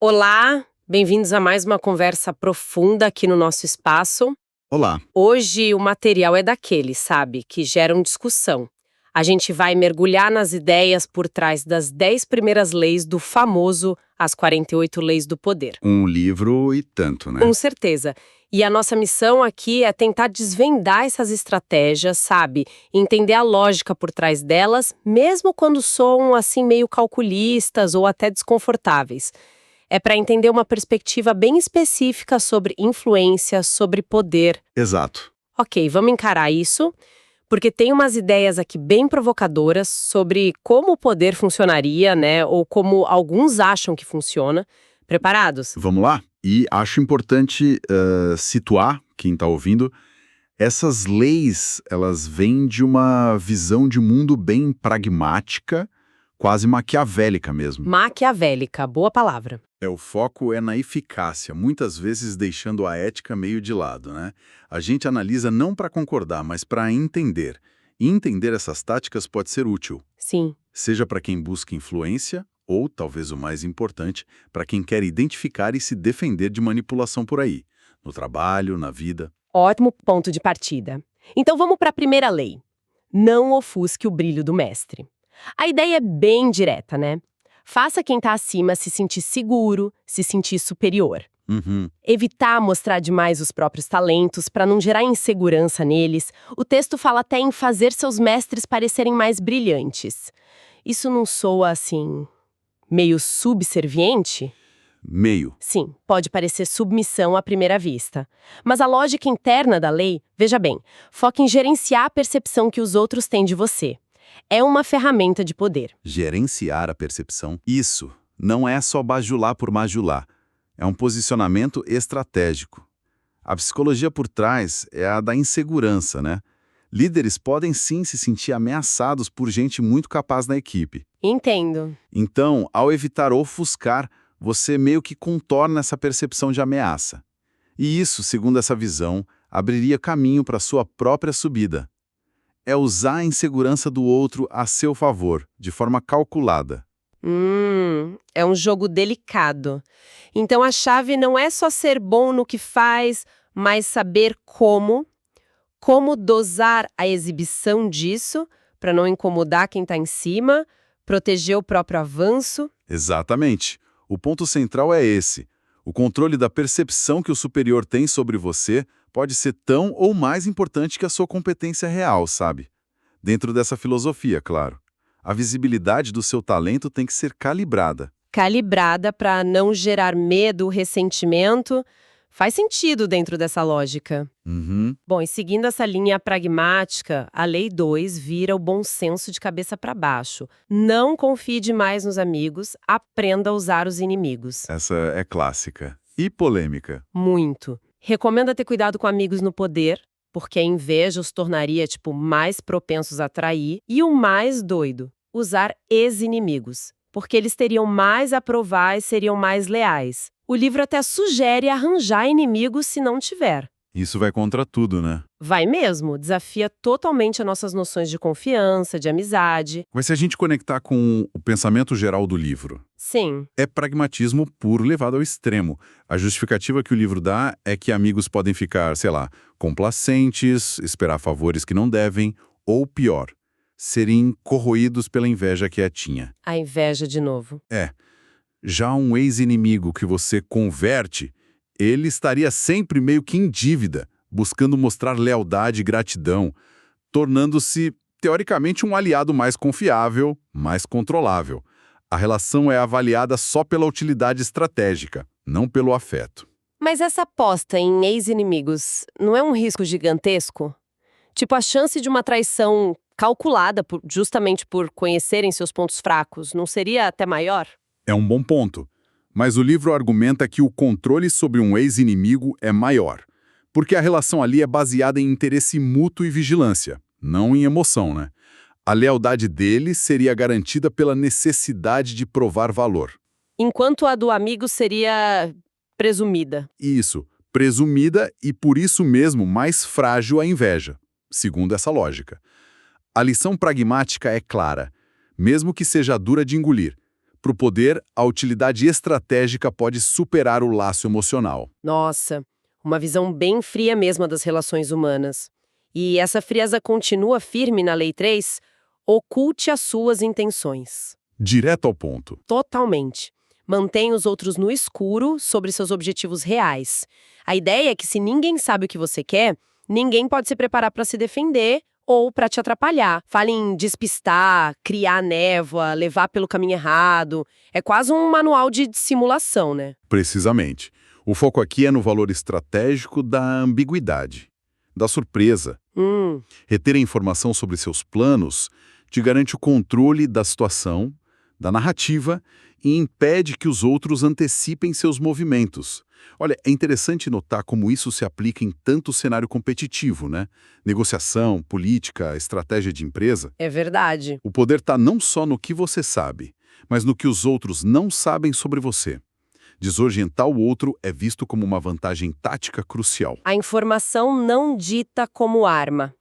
Olá, bem-vindos a mais uma conversa profunda aqui no nosso espaço. Olá. Hoje o material é daquele, sabe, que geram discussão. A gente vai mergulhar nas ideias por trás das 10 primeiras leis do famoso As 48 Leis do Poder. Um livro e tanto, né? Com certeza. E a nossa missão aqui é tentar desvendar essas estratégias, sabe? Entender a lógica por trás delas, mesmo quando soam assim meio calculistas ou até desconfortáveis. É para entender uma perspectiva bem específica sobre influência, sobre poder. Exato. Ok, vamos encarar isso, porque tem umas ideias aqui bem provocadoras sobre como o poder funcionaria, né? Ou como alguns acham que funciona. Preparados? Vamos lá? E acho importante situar quem está ouvindo. Essas leis, elas vêm de uma visão de mundo bem pragmática, quase maquiavélica mesmo. Maquiavélica, boa palavra. O foco é na eficácia, muitas vezes deixando a ética meio de lado, né? A gente analisa não para concordar, mas para entender. E entender essas táticas pode ser útil. Sim. Seja para quem busca influência, ou, talvez o mais importante, para quem quer identificar e se defender de manipulação por aí, no trabalho, na vida. Ótimo ponto de partida. Então vamos para a primeira lei. Não ofusque o brilho do mestre. A ideia é bem direta, né? Faça quem está acima se sentir seguro, se sentir superior. Uhum. Evitar mostrar demais os próprios talentos para não gerar insegurança neles. O texto fala até em fazer seus mestres parecerem mais brilhantes. Isso não soa assim, meio subserviente? Meio. Sim, pode parecer submissão à primeira vista. Mas a lógica interna da lei, veja bem, foca em gerenciar a percepção que os outros têm de você. É uma ferramenta de poder. Gerenciar a percepção. Isso não é só bajular por bajular. É um posicionamento estratégico. A psicologia por trás é a da insegurança, né? Líderes podem sim se sentir ameaçados por gente muito capaz na equipe. Entendo. Então, ao evitar ofuscar, você meio que contorna essa percepção de ameaça. E isso, segundo essa visão, abriria caminho para sua própria subida. É usar a insegurança do outro a seu favor, de forma calculada. É um jogo delicado. Então a chave não é só ser bom no que faz, mas saber como dosar a exibição disso para não incomodar quem está em cima, proteger o próprio avanço. Exatamente. O ponto central é esse. O controle da percepção que o superior tem sobre você pode ser tão ou mais importante que a sua competência real, sabe? Dentro dessa filosofia, claro. A visibilidade do seu talento tem que ser calibrada. Calibrada para não gerar medo, ressentimento. Faz sentido dentro dessa lógica. Uhum. Bom, e seguindo essa linha pragmática, a Lei 2 vira o bom senso de cabeça para baixo. Não confie demais nos amigos, aprenda a usar os inimigos. Essa é clássica. E polêmica. Muito. Recomenda ter cuidado com amigos no poder, porque a inveja os tornaria, mais propensos a trair. E o mais doido, usar ex-inimigos, porque eles teriam mais a provar e seriam mais leais. O livro até sugere arranjar inimigos se não tiver. Isso vai contra tudo, né? Vai mesmo, desafia totalmente as nossas noções de confiança, de amizade. Mas se a gente conectar com o pensamento geral do livro, Sim, é pragmatismo puro levado ao extremo. A justificativa que o livro dá é que amigos podem ficar, sei lá, complacentes, esperar favores que não devem, ou pior, serem corroídos pela inveja quietinha. a inveja de novo. Já um ex-inimigo que você converte, ele estaria sempre meio que em dívida, buscando mostrar lealdade e gratidão, tornando-se, teoricamente, um aliado mais confiável, mais controlável. A relação é avaliada só pela utilidade estratégica, não pelo afeto. Mas essa aposta em ex-inimigos não é um risco gigantesco? A chance de uma traição calculada justamente por conhecerem seus pontos fracos não seria até maior? É um bom ponto, mas o livro argumenta que o controle sobre um ex-inimigo é maior, porque a relação ali é baseada em interesse mútuo e vigilância, não em emoção, né? A lealdade dele seria garantida pela necessidade de provar valor. Enquanto a do amigo seria presumida. Isso, presumida e por isso mesmo mais frágil a inveja, segundo essa lógica. A lição pragmática é clara, mesmo que seja dura de engolir. Para o poder, a utilidade estratégica pode superar o laço emocional. Nossa, uma visão bem fria mesmo das relações humanas. E essa frieza continua firme na Lei 3? Oculte as suas intenções. Direto ao ponto. Totalmente. Mantenha os outros no escuro sobre seus objetivos reais. A ideia é que se ninguém sabe o que você quer, ninguém pode se preparar para se defender ou para te atrapalhar. Fale em despistar, criar névoa, levar pelo caminho errado. É quase um manual de dissimulação, né? Precisamente. O foco aqui é no valor estratégico da ambiguidade, da surpresa. Reter a informação sobre seus planos te garante o controle da situação, da narrativa e impede que os outros antecipem seus movimentos. Olha, é interessante notar como isso se aplica em tanto cenário competitivo, né? Negociação, política, estratégia de empresa. É verdade. O poder está não só no que você sabe, mas no que os outros não sabem sobre você. Desorientar o outro é visto como uma vantagem tática crucial. A informação não dita como arma.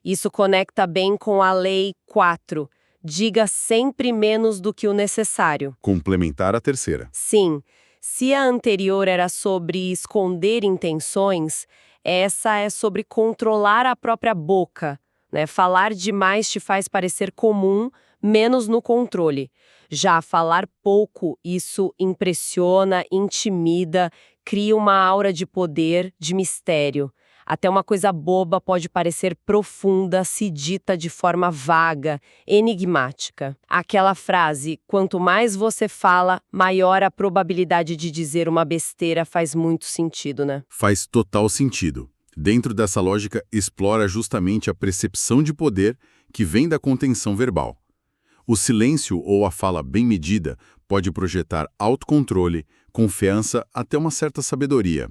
Isso conecta bem com a Lei 4. Diga sempre menos do que o necessário. Complementar a terceira. Sim, se a anterior era sobre esconder intenções, essa é sobre controlar a própria boca, né? Falar demais te faz parecer comum, menos no controle. Já falar pouco, isso impressiona, intimida, cria uma aura de poder, de mistério. Até uma coisa boba pode parecer profunda se dita de forma vaga, enigmática. Aquela frase, quanto mais você fala, maior a probabilidade de dizer uma besteira, faz muito sentido, né? Faz total sentido. Dentro dessa lógica, explora justamente a percepção de poder que vem da contenção verbal. O silêncio ou a fala bem medida pode projetar autocontrole, confiança, até uma certa sabedoria.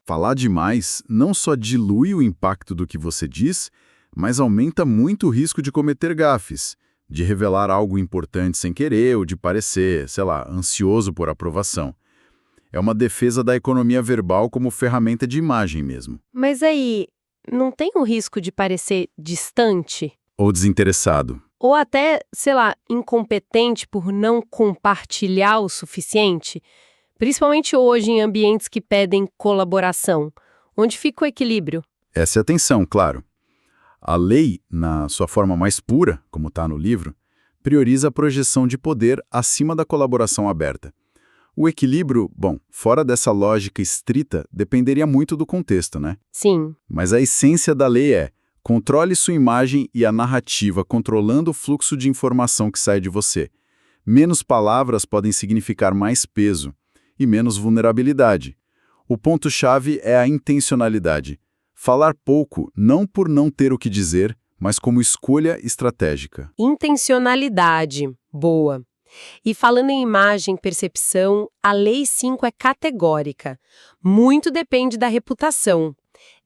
Falar demais não só dilui o impacto do que você diz, mas aumenta muito o risco de cometer gafes, de revelar algo importante sem querer ou de parecer, sei lá, ansioso por aprovação. É uma defesa da economia verbal como ferramenta de imagem mesmo. Mas aí, não tem o risco de parecer distante? Ou desinteressado. Ou até, sei lá, incompetente por não compartilhar o suficiente? Principalmente hoje em ambientes que pedem colaboração. Onde fica o equilíbrio? Essa é a tensão, claro. A lei, na sua forma mais pura, como está no livro, prioriza a projeção de poder acima da colaboração aberta. O equilíbrio, bom, fora dessa lógica estrita, dependeria muito do contexto, né? Sim. Mas a essência da lei é: controle sua imagem e a narrativa controlando o fluxo de informação que sai de você. Menos palavras podem significar mais peso e menos vulnerabilidade. O ponto-chave é a intencionalidade. Falar pouco não por não ter o que dizer, mas como escolha estratégica. Intencionalidade. Boa. E falando em imagem e percepção, a Lei 5 é categórica. Muito depende da reputação.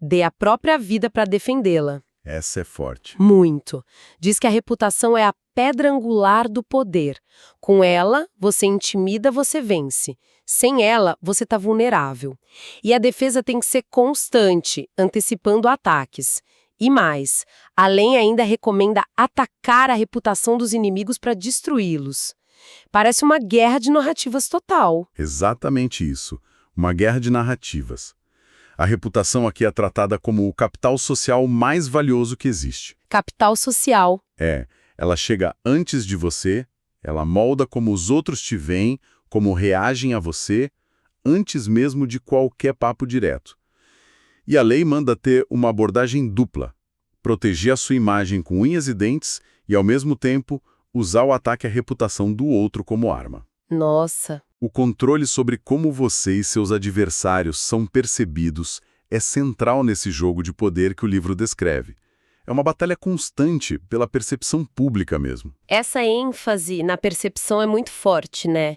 Dê a própria vida para defendê-la. Essa é forte. Muito. Diz que a reputação é a pedra angular do poder. Com ela, você intimida, você vence. Sem ela, você está vulnerável. E a defesa tem que ser constante, antecipando ataques. E mais, a lei ainda recomenda atacar a reputação dos inimigos para destruí-los. Parece uma guerra de narrativas total. Exatamente isso. Uma guerra de narrativas. A reputação aqui é tratada como o capital social mais valioso que existe. Capital social. Ela chega antes de você, ela molda como os outros te veem, como reagem a você, antes mesmo de qualquer papo direto. E a lei manda ter uma abordagem dupla: proteger a sua imagem com unhas e dentes e, ao mesmo tempo, usar o ataque à reputação do outro como arma. Nossa. O controle sobre como você e seus adversários são percebidos é central nesse jogo de poder que o livro descreve. É uma batalha constante pela percepção pública mesmo. Essa ênfase na percepção é muito forte, né?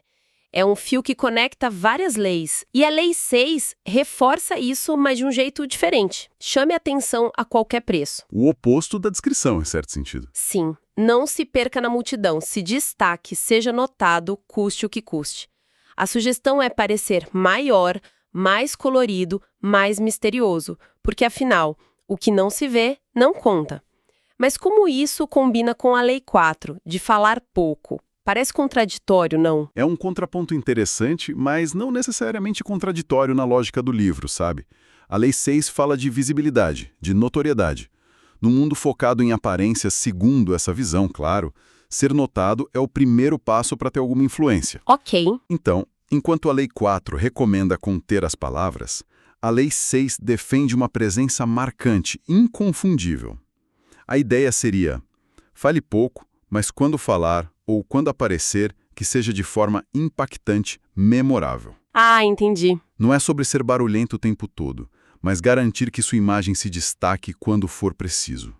É um fio que conecta várias leis. E a Lei 6 reforça isso, mas de um jeito diferente. Chame atenção a qualquer preço. O oposto da descrição, em certo sentido. Sim, não se perca na multidão, se destaque, seja notado, custe o que custe. A sugestão é parecer maior, mais colorido, mais misterioso, porque afinal, o que não se vê, não conta. Mas como isso combina com a Lei 4, de falar pouco? Parece contraditório, não? É um contraponto interessante, mas não necessariamente contraditório na lógica do livro, sabe? A Lei 6 fala de visibilidade, de notoriedade. No mundo focado em aparência, segundo essa visão, claro, ser notado é o primeiro passo para ter alguma influência. Ok. Então, enquanto a Lei 4 recomenda conter as palavras, a Lei 6 defende uma presença marcante, inconfundível. A ideia seria: fale pouco, mas quando falar ou quando aparecer, que seja de forma impactante, memorável. Ah, entendi. Não é sobre ser barulhento o tempo todo, mas garantir que sua imagem se destaque quando for preciso.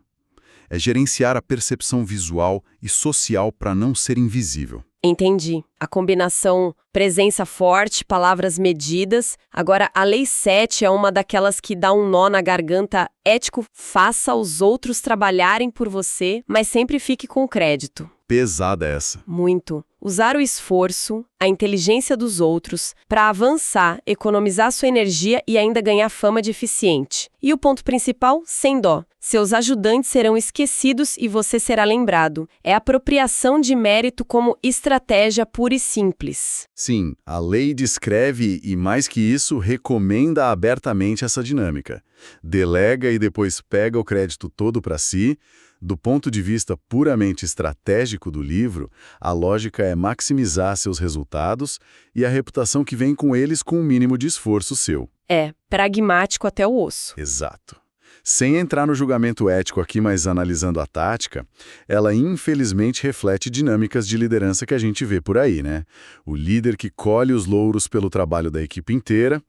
É gerenciar a percepção visual e social para não ser invisível. Entendi. A combinação presença forte, palavras medidas. Agora, a Lei 7 é uma daquelas que dá um nó na garganta ético: faça os outros trabalharem por você, mas sempre fique com o crédito. Pesada essa. Muito. Usar o esforço, a inteligência dos outros, para avançar, economizar sua energia e ainda ganhar fama de eficiente. E o ponto principal, sem dó. Seus ajudantes serão esquecidos e você será lembrado. É apropriação de mérito como estratégia pura e simples. Sim, a lei descreve e, mais que isso, recomenda abertamente essa dinâmica. Delega e depois pega o crédito todo para si. Do ponto de vista puramente estratégico do livro, a lógica é maximizar seus resultados e a reputação que vem com eles com o mínimo de esforço seu. É, pragmático até o osso. Exato. Sem entrar no julgamento ético aqui, mas analisando a tática, ela infelizmente reflete dinâmicas de liderança que a gente vê por aí, né? O líder que colhe os louros pelo trabalho da equipe inteira,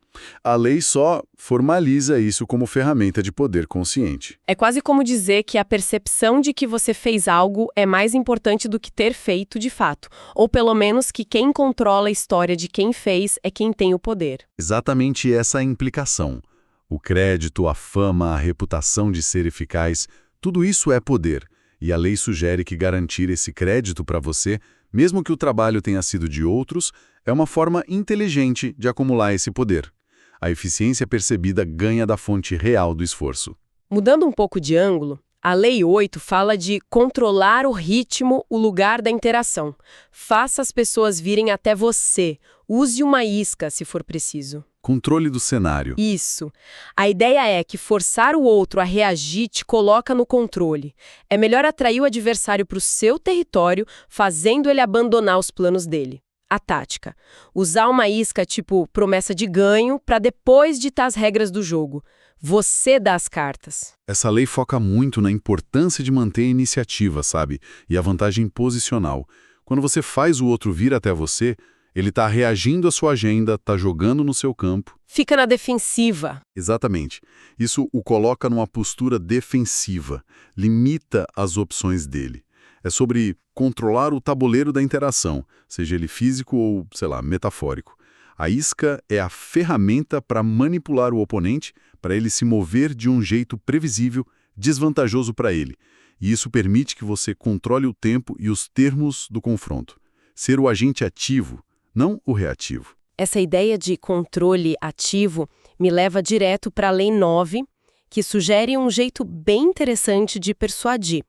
a lei só formaliza isso como ferramenta de poder consciente. É quase como dizer que a percepção de que você fez algo é mais importante do que ter feito de fato, ou pelo menos que quem controla a história de quem fez é quem tem o poder. Exatamente essa é a implicação. O crédito, a fama, a reputação de ser eficaz, tudo isso é poder, e a lei sugere que garantir esse crédito para você, mesmo que o trabalho tenha sido de outros, é uma forma inteligente de acumular esse poder. A eficiência percebida ganha da fonte real do esforço. Mudando um pouco de ângulo, a Lei 8 fala de controlar o ritmo, o lugar da interação. Faça as pessoas virem até você. Use uma isca, se for preciso. Controle do cenário. Isso. A ideia é que forçar o outro a reagir te coloca no controle. É melhor atrair o adversário para o seu território, fazendo ele abandonar os planos dele. A tática: usar uma isca tipo promessa de ganho para depois ditar as regras do jogo. Você dá as cartas. Essa lei foca muito na importância de manter a iniciativa, sabe? E a vantagem posicional. Quando você faz o outro vir até você, ele está reagindo à sua agenda, está jogando no seu campo. Fica na defensiva. Exatamente. Isso o coloca numa postura defensiva, limita as opções dele. É sobre controlar o tabuleiro da interação, seja ele físico ou, sei lá, metafórico. A isca é a ferramenta para manipular o oponente, para ele se mover de um jeito previsível, desvantajoso para ele. E isso permite que você controle o tempo e os termos do confronto. Ser o agente ativo, não o reativo. Essa ideia de controle ativo me leva direto para a Lei 9, que sugere um jeito bem interessante de persuadir.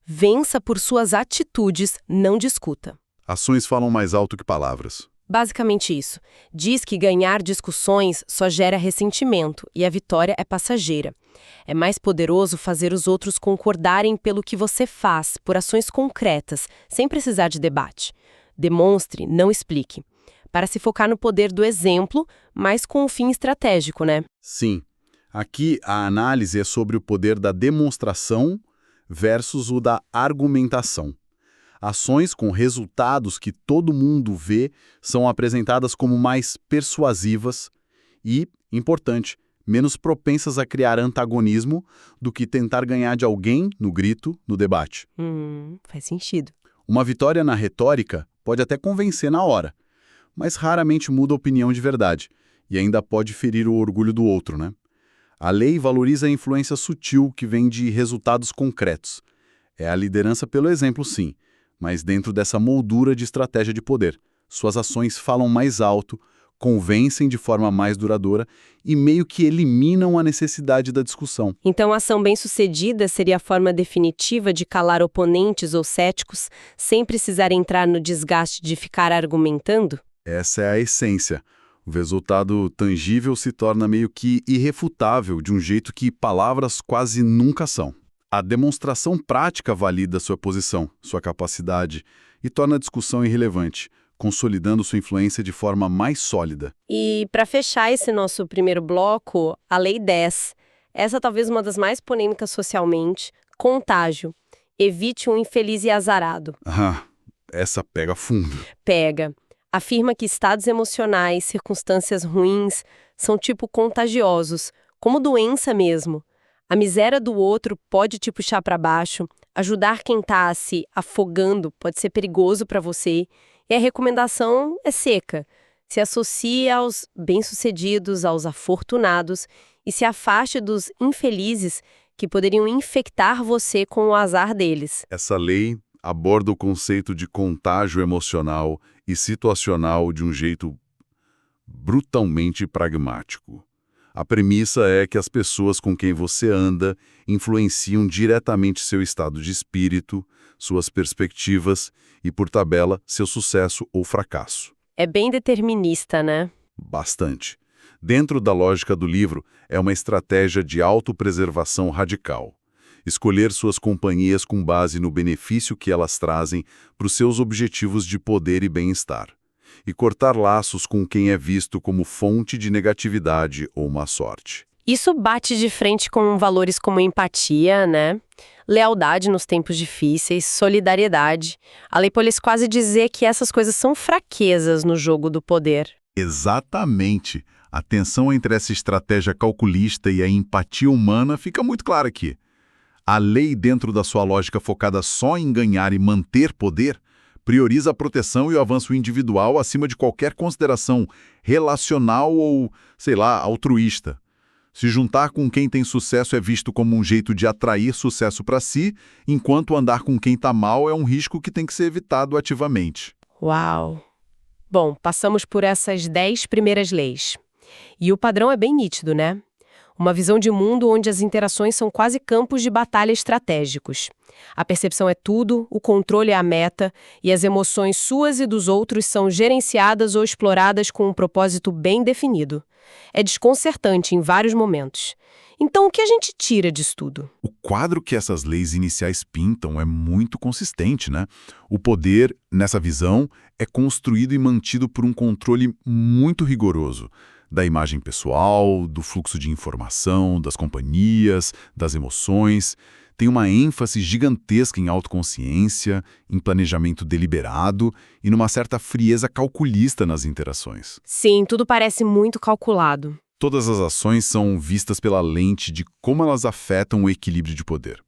Vença por suas atitudes, não discuta. Ações falam mais alto que palavras. Basicamente isso. Diz que ganhar discussões só gera ressentimento e a vitória é passageira. É mais poderoso fazer os outros concordarem pelo que você faz, por ações concretas, sem precisar de debate. Demonstre, não explique. Para se focar no poder do exemplo, mas com um fim estratégico, né? Sim. Aqui a análise é sobre o poder da demonstração versus o da argumentação. Ações com resultados que todo mundo vê são apresentadas como mais persuasivas e, importante, menos propensas a criar antagonismo do que tentar ganhar de alguém no grito, no debate. Faz sentido. Uma vitória na retórica pode até convencer na hora, mas raramente muda a opinião de verdade e ainda pode ferir o orgulho do outro, né? A lei valoriza a influência sutil que vem de resultados concretos. É a liderança pelo exemplo, sim, mas dentro dessa moldura de estratégia de poder. Suas ações falam mais alto, convencem de forma mais duradoura e meio que eliminam a necessidade da discussão. Então, a ação bem-sucedida seria a forma definitiva de calar oponentes ou céticos sem precisar entrar no desgaste de ficar argumentando? Essa é a essência. O resultado tangível se torna meio que irrefutável, de um jeito que palavras quase nunca são. A demonstração prática valida sua posição, sua capacidade, e torna a discussão irrelevante, consolidando sua influência de forma mais sólida. E, para fechar esse nosso primeiro bloco, a Lei 10. Essa talvez uma das mais polêmicas socialmente. Contágio. Evite um infeliz e azarado. Ah, essa pega fundo. Pega. Afirma que estados emocionais, circunstâncias ruins, são tipo contagiosos, como doença mesmo. A miséria do outro pode te puxar para baixo, ajudar quem está se afogando pode ser perigoso para você, e a recomendação é seca. Se associe aos bem-sucedidos, aos afortunados, e se afaste dos infelizes que poderiam infectar você com o azar deles. Essa lei aborda o conceito de contágio emocional e situacional de um jeito brutalmente pragmático. A premissa é que as pessoas com quem você anda influenciam diretamente seu estado de espírito, suas perspectivas e, por tabela, seu sucesso ou fracasso. É bem determinista, né? Bastante. Dentro da lógica do livro, é uma estratégia de autopreservação radical. Escolher suas companhias com base no benefício que elas trazem para os seus objetivos de poder e bem-estar. E cortar laços com quem é visto como fonte de negatividade ou má sorte. Isso bate de frente com valores como empatia, né? Lealdade nos tempos difíceis, solidariedade. A lei parece quase dizer que essas coisas são fraquezas no jogo do poder. Exatamente. A tensão entre essa estratégia calculista e a empatia humana fica muito clara aqui. A lei, dentro da sua lógica focada só em ganhar e manter poder, prioriza a proteção e o avanço individual acima de qualquer consideração relacional ou, sei lá, altruísta. Se juntar com quem tem sucesso é visto como um jeito de atrair sucesso para si, enquanto andar com quem está mal é um risco que tem que ser evitado ativamente. Uau! Bom, passamos por essas 10 primeiras leis. E o padrão é bem nítido, né? Uma visão de mundo onde as interações são quase campos de batalha estratégicos. A percepção é tudo, o controle é a meta, e as emoções suas e dos outros são gerenciadas ou exploradas com um propósito bem definido. É desconcertante em vários momentos. Então, o que a gente tira disso tudo? O quadro que essas leis iniciais pintam é muito consistente, né? O poder, nessa visão, é construído e mantido por um controle muito rigoroso da imagem pessoal, do fluxo de informação, das companhias, das emoções. Tem uma ênfase gigantesca em autoconsciência, em planejamento deliberado e numa certa frieza calculista nas interações. Sim, tudo parece muito calculado. Todas as ações são vistas pela lente de como elas afetam o equilíbrio de poder.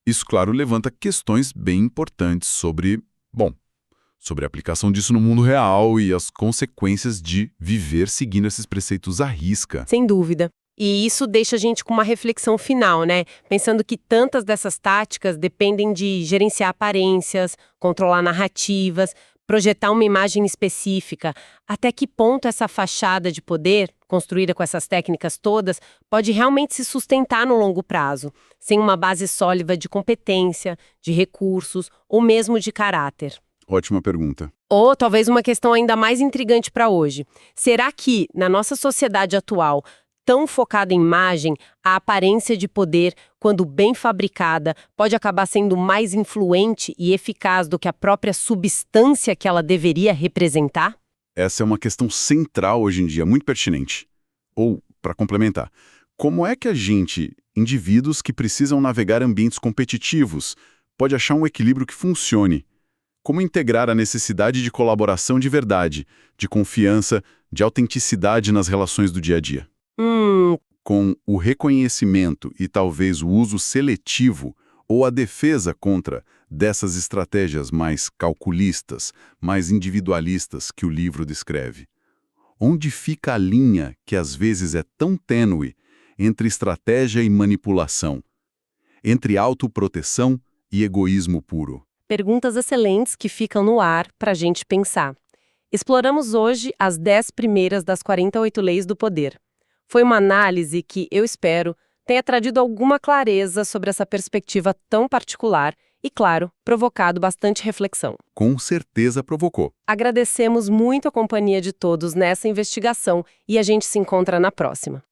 Isso, claro, levanta questões bem importantes sobre a aplicação disso no mundo real e as consequências de viver seguindo esses preceitos à risca. Sem dúvida. E isso deixa a gente com uma reflexão final, né? Pensando que tantas dessas táticas dependem de gerenciar aparências, controlar narrativas, projetar uma imagem específica. Até que ponto essa fachada de poder, construída com essas técnicas todas, pode realmente se sustentar no longo prazo, sem uma base sólida de competência, de recursos ou mesmo de caráter? Ótima pergunta. Ou talvez uma questão ainda mais intrigante para hoje. Será que, na nossa sociedade atual, tão focada em imagem, a aparência de poder, quando bem fabricada, pode acabar sendo mais influente e eficaz do que a própria substância que ela deveria representar? Essa é uma questão central hoje em dia, muito pertinente. Ou, para complementar, como é que a gente, indivíduos que precisam navegar ambientes competitivos, pode achar um equilíbrio que funcione? Como integrar a necessidade de colaboração de verdade, de confiança, de autenticidade nas relações do dia a dia? Com o reconhecimento e talvez o uso seletivo ou a defesa contra dessas estratégias mais calculistas, mais individualistas que o livro descreve. Onde fica a linha que às vezes é tão tênue entre estratégia e manipulação, entre autoproteção e egoísmo puro? Perguntas excelentes que ficam no ar para a gente pensar. Exploramos hoje as 10 primeiras das 48 leis do poder. Foi uma análise que, eu espero, tenha trazido alguma clareza sobre essa perspectiva tão particular e, claro, provocado bastante reflexão. Com certeza provocou. Agradecemos muito a companhia de todos nessa investigação e a gente se encontra na próxima.